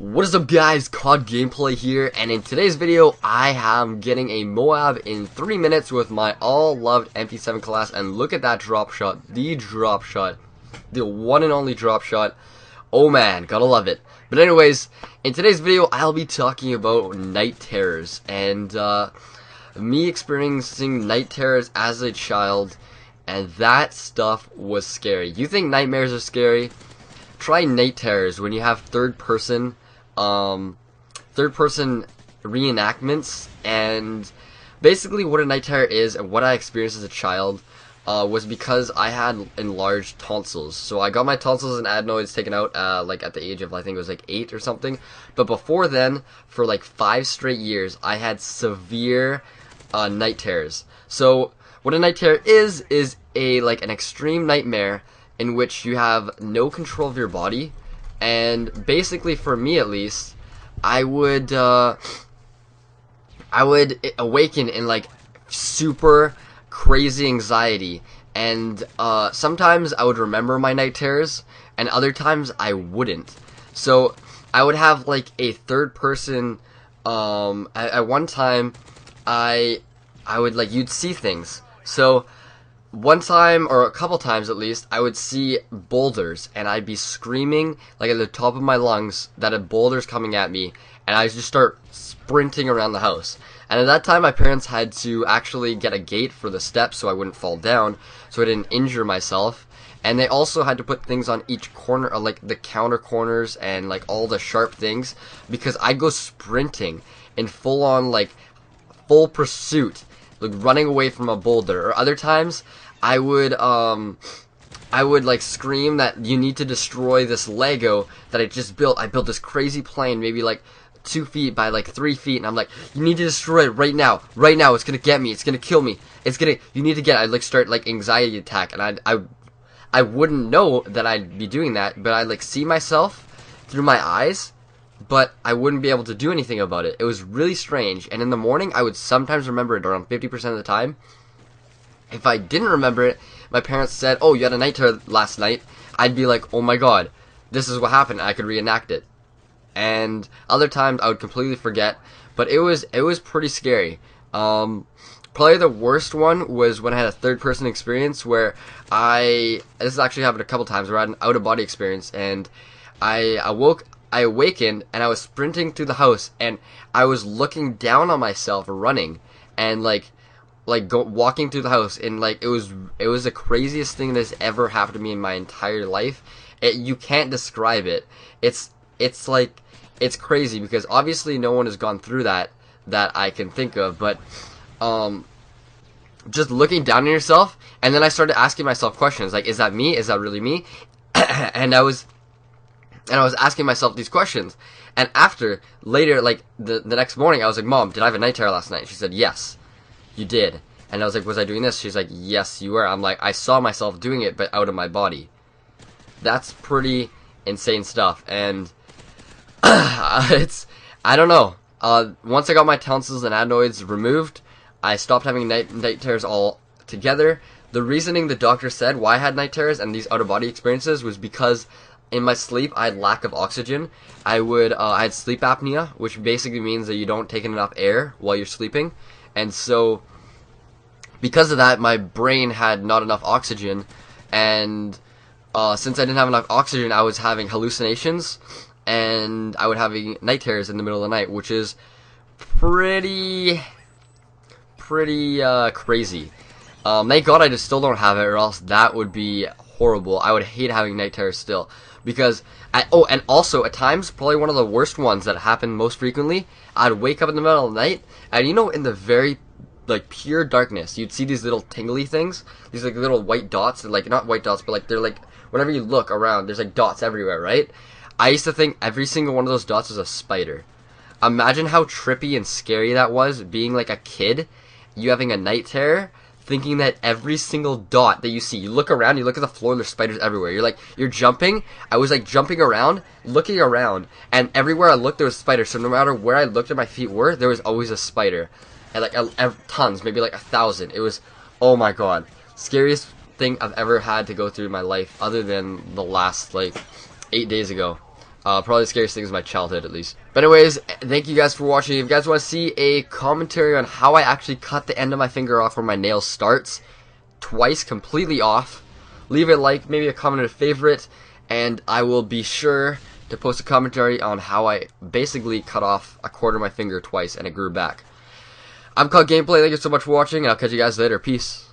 What is up, guys? COD Gameplay here, and in today's video I am getting a MOAB in 3 minutes with my all-loved MW3 class, and look at that drop shot, the one and only drop shot. Oh man, gotta love it. But anyways, in today's video I'll be talking about night terrors, and me experiencing night terrors as a child, and that stuff was scary. You think nightmares are scary? Try night terrors when you have third person reenactments. And basically what a night terror is, and what I experienced as a child, was because I had enlarged tonsils. So I got my tonsils and adenoids taken out like at the age of, I think it was like 8 or something. But before then, for like 5 straight years, I had severe night terrors. So what a night terror is an extreme nightmare in which you have no control of your body. And basically, for me at least, I would awaken in like super crazy anxiety, and sometimes I would remember my night terrors, and other times I wouldn't. So I would have like a third person. At one time, I would like, you'd see things. So one time, or a couple times at least, I would see boulders, and I'd be screaming like at the top of my lungs that a boulder's coming at me, and I just start sprinting around the house. And at that time, my parents had to actually get a gate for the steps so I wouldn't fall down, so I didn't injure myself. And they also had to put things on each corner, like the counter corners and like all the sharp things, because I'd go sprinting in full pursuit, like running away from a boulder. Or other times, I would like scream that you need to destroy this Lego that I just built. I built this crazy plane, maybe like 2 feet by like 3 feet, and I'm like, you need to destroy it right now, it's gonna get me, it's gonna kill me, you need to get it. I'd like start like anxiety attack, and I wouldn't know that I'd be doing that, but I'd like see myself through my eyes, but I wouldn't be able to do anything about it. It was really strange. And in the morning, I would sometimes remember it around 50% of the time. If I didn't remember it, my parents said, oh, you had a night terror last night, I'd be like, oh my god, this is what happened, I could reenact it. And other times I would completely forget, but it was pretty scary. Probably the worst one was when I had a third person experience where this has actually happened a couple times, where I had an out of body experience, and I awakened, and I was sprinting through the house, and I was looking down on myself running, and walking through the house, and like it was the craziest thing that's ever happened to me in my entire life. You can't describe it. It's crazy, because obviously no one has gone through that I can think of, but just looking down on yourself, and then I started asking myself questions like, is that me? Is that really me? and I was asking myself these questions, and later, like the next morning, I was like, Mom, did I have a night terror last night? She said, yes, you did. And I was like, was I doing this? She's like, yes, you were. I'm like, I saw myself doing it, but out of my body. That's pretty insane stuff. And I don't know. Once I got my tonsils and adenoids removed, I stopped having night terrors altogether. The reasoning the doctor said why I had night terrors and these out-of-body experiences was because in my sleep I had lack of oxygen. I had sleep apnea, which basically means that you don't take in enough air while you're sleeping. And so, because of that, my brain had not enough oxygen, and since I didn't have enough oxygen, I was having hallucinations, and I would having night terrors in the middle of the night, which is pretty crazy. Thank God I just still don't have it, or else that would be horrible. I would hate having night terrors still, because and also at times, probably one of the worst ones that happened most frequently, I'd wake up in the middle of the night, and in the very like pure darkness, you'd see these little tingly things, these like little white dots, like not white dots, but like they're like, whenever you look around, there's like dots everywhere, right? I used to think every single one of those dots was a spider. Imagine how trippy and scary that was, being like a kid, you having a night terror, thinking that every single dot that you see, you look around, you look at the floor, there's spiders everywhere. You're jumping. I was like jumping around, looking around, and everywhere I looked there was spiders. So no matter where I looked at my feet were, there was always a spider. And like tons, maybe like 1,000. It was, oh my god, scariest thing I've ever had to go through in my life, other than the last like 8 days ago. Probably the scariest things in my childhood, at least. But anyways, thank you guys for watching. If you guys want to see a commentary on how I actually cut the end of my finger off where my nail starts, twice, completely off, leave a like, maybe a comment, and a favorite, and I will be sure to post a commentary on how I basically cut off a quarter of my finger twice and it grew back. I'm Called Gameplay. Thank you so much for watching, and I'll catch you guys later. Peace.